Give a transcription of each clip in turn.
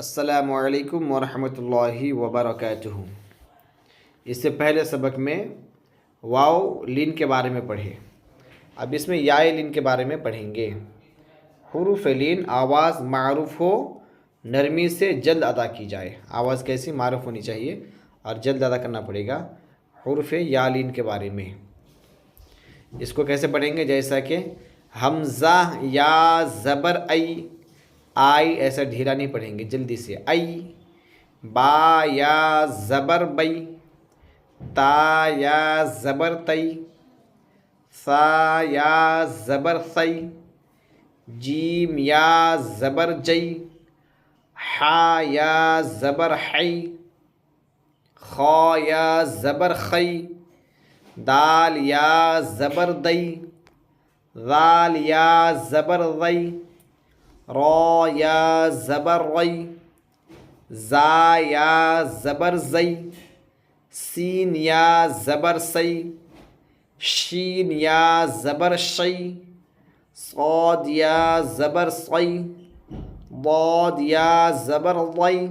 السلام علیکم ورحمۃ اللہ وبرکاتہ۔ اس سے پہلے سبق میں واو لین کے بارے میں پڑھے، اب اس میں یائے لین کے بارے میں پڑھیں گے۔ حروف لین آواز معروف ہو، نرمی سے جلد ادا کی جائے۔ آواز کیسی معروف ہونی چاہیے اور جلد ادا کرنا پڑے گا۔ حروف یا لین کے بارے میں اس کو کیسے پڑھیں گے؟ جیسا کہ حمزہ یا زبر آئی ایسا ڈھیلا نہیں پڑھیں گے، جلدی سے با یا زبر بئی، تا یا زبر تئی، سا یا زبر سی، جیم یا زبر جئی، حا یا زبر حی، خا یا زبر خی، دال یا زبر دئی، ذال یا زبر ذی، را یا زبر ری، زا یا زبر زی، سین یا زبر سی، شین یا زبر شی، صاد یا زبر صی، ضاد یا زبر ضی،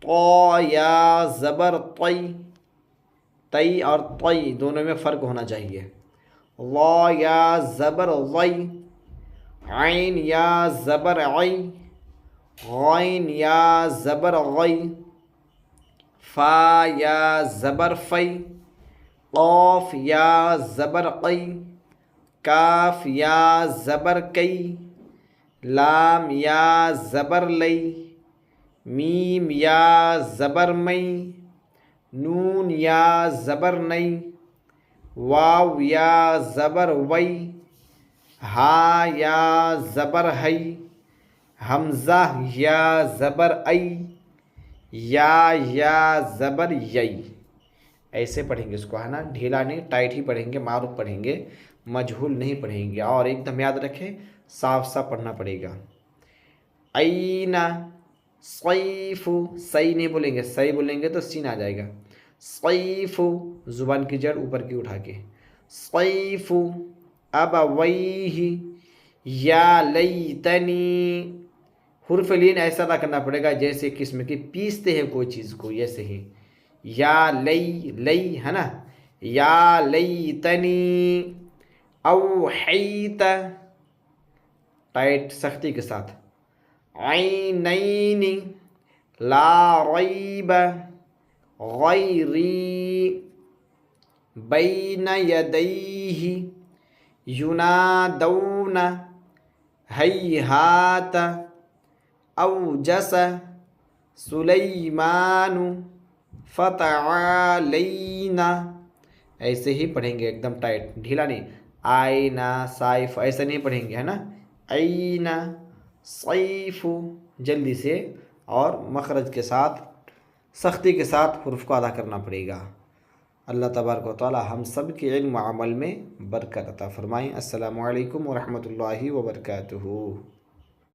طا یا زبر طی، تی اور طی دونوں میں فرق ہونا چاہیے۔ لا یا زبر ضی، عین یا زبر عی، غین یا زبر غی، فا یا زبر فی، قاف یا زبر قی، کاف یا زبر کی، لام یا زبر لی، میم یا زبر می، نون یا زبر نئی، واو یا زبر وی، ہا یا زبر ہی، حمزہ یا زبر یا زبر یئی۔ ایسے پڑھیں گے اس کو، ہے نا، ڈھیلا نہیں، ٹائٹ ہی پڑھیں گے، معروف پڑھیں گے، مجہول نہیں پڑھیں گے، اور ایک دم یاد رکھیں صاف صاف پڑھنا پڑے گا۔ اینا صیف، صحیح نہیں بولیں گے، صحیح بولیں گے تو سین آ جائے گا۔ صیف زبان کی جڑ اوپر کی اٹھا کے، صیف ابویہ، یا لیتنی۔ حرف لین ایسا ادا کرنا پڑے گا جیسے قسم کی پیستے ہیں کوئی چیز کو، ایسے ہی یا لئی ہے نا، یا لیتنی اوحیت، ٹائٹ سختی کے ساتھ، عینین لا ریب غیری، بین یدیہ ینادون ہیہات، اوجس سلیمان فتعالینا۔ ایسے ہی پڑھیں گے ایک دم ٹائٹ، ڈھیلا نہیں، آئینا صائف ایسا نہیں پڑھیں گے، ہے نا، اینا صیف، جلدی سے اور مخرج کے ساتھ سختی کے ساتھ حروف کو ادا کرنا پڑے گا۔ اللہ تبارک و تعالی ہم سب کے علم و عمل میں برکت عطا فرمائیں۔ السلام علیکم ورحمۃ اللہ وبرکاتہ۔